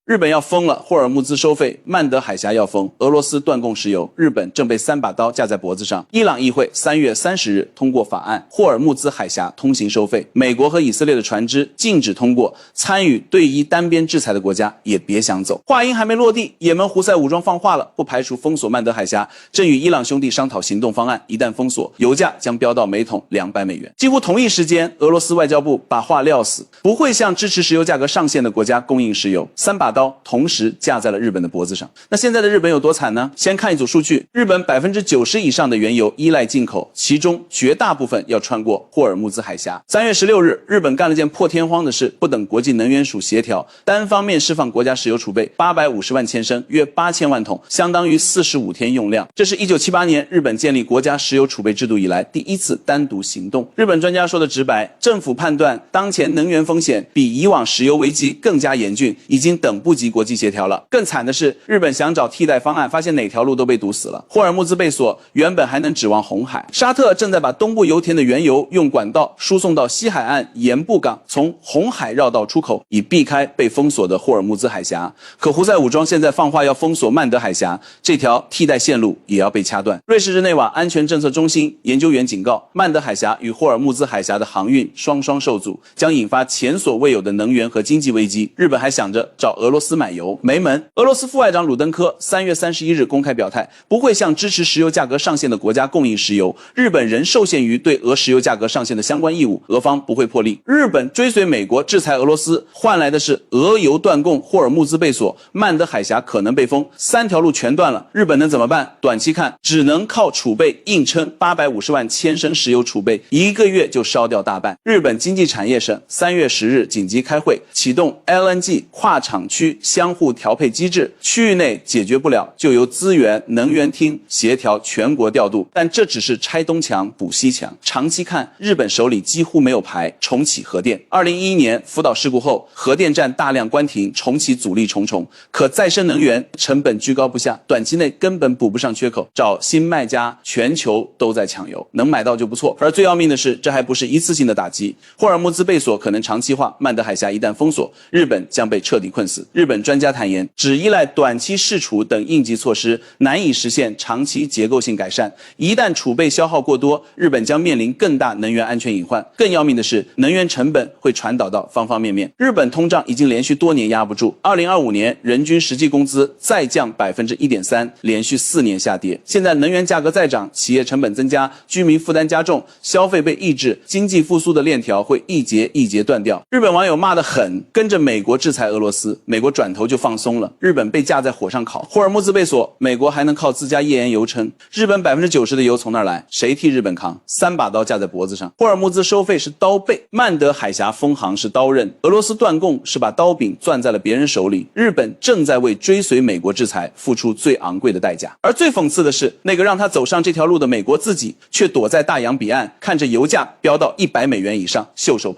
日本要封了，霍尔木兹收费，曼德海峡要封，俄罗斯断供石油，日本正被3把刀架在脖子上。伊朗议会3月30日通过法案，霍尔木兹海峡通行收费，美国和以色列的船只禁止通过，参与对伊单边制裁的国家也别想走。话音还没落地，也门胡塞武装放话了，不排除封锁曼德海峡，正与伊朗兄弟商讨行动方案，一旦封锁，油价将飙到每桶200美元。几乎同一时间，俄罗斯外交部把话撂死，不会向支持石油价格上限的国家供应石油，3把刀同时架在了日本的脖子上。那现在的日本有多惨呢？先看一组数据，日本90%以上的原油依赖进口，其中绝大部分要穿过霍尔木兹海峡。3月16日，日本干了件破天荒的事，不等国际能源署协调，单方面释放国家石油储备850万千升，约8000万桶，相当于45天用量。这是1978年日本建立国家石油储备制度以来第一次单独行动。日本专家说的直白，政府判断当前能源风险比以往石油危机更加严峻，已经等不及国际协调了。更惨的是，日本想找替代方案，发现哪条路都被堵死了。霍尔木兹被锁，原本还能指望红海。沙特正在把东部油田的原油用管道输送到西海岸盐布港，从红海绕道出口，以避开被封锁的霍尔木兹海峡。可胡塞武装现在放话要封锁曼德海峡，这条替代线路也要被掐断。瑞士日内瓦安全政策中心研究员警告，曼德海峡与霍尔木兹海峡的航运双双受阻，将引发前所未有的能源和经济危机。日本还想着找俄罗斯买油，没门。俄罗斯副外长鲁登科3月31日公开表态，不会向支持石油价格上限的国家供应石油，日本仍受限于对俄石油价格上限的相关义务，俄方不会破例。日本追随美国制裁俄罗斯，换来的是俄油断供，霍尔木兹被锁，曼德海峡可能被封，3条路全断了，日本能怎么办？短期看，只能靠储备硬撑850万千升石油储备，1个月就烧掉大半。日本经济产业省3月10日紧急开会，启动 LNG 跨厂区相互调配机制，区域内解决不了，就由资源能源厅协调全国调度。但这只是拆东墙补西墙，长期看，日本手里几乎没有牌重启核电。2011年福岛事故后，核电站大量关停，重启阻力重重。可再生能源成本居高不下，短期内根本补不上缺口，找新卖家，全球都在抢油，能买到就不错。而最要命的是，这还不是一次性的打击，霍尔木兹被锁可能长期化，曼德海峡一旦封锁，日本将被彻底困死。日本专家坦言，只依赖短期释储等应急措施，难以实现长期结构性改善。一旦储备消耗过多，日本将面临更大能源安全隐患。更要命的是，能源成本会传导到方方面面。日本通胀已经连续多年压不住，2025年人均实际工资再降 1.3%， 连续4年下跌。现在能源价格再涨，企业成本增加，居民负担加重，消费被抑制，经济复苏的链条会一节一节断掉。日本网友骂得狠，跟着美国制裁俄罗斯，美国转头就放松了，日本被架在火上烤。霍尔木兹被锁，美国还能靠自家页岩油撑，日本90%的油从哪儿来？谁替日本扛？3把刀架在脖子上。霍尔木兹收费是刀背，曼德海峡封航是刀刃，俄罗斯断供是把刀柄攥在了别人手里，日本正在为追随美国制裁付出最昂贵的代价。而最讽刺的是，那个让他走上这条路的美国自己，却躲在大洋彼岸，看着油价飙到100美元以上，袖手旁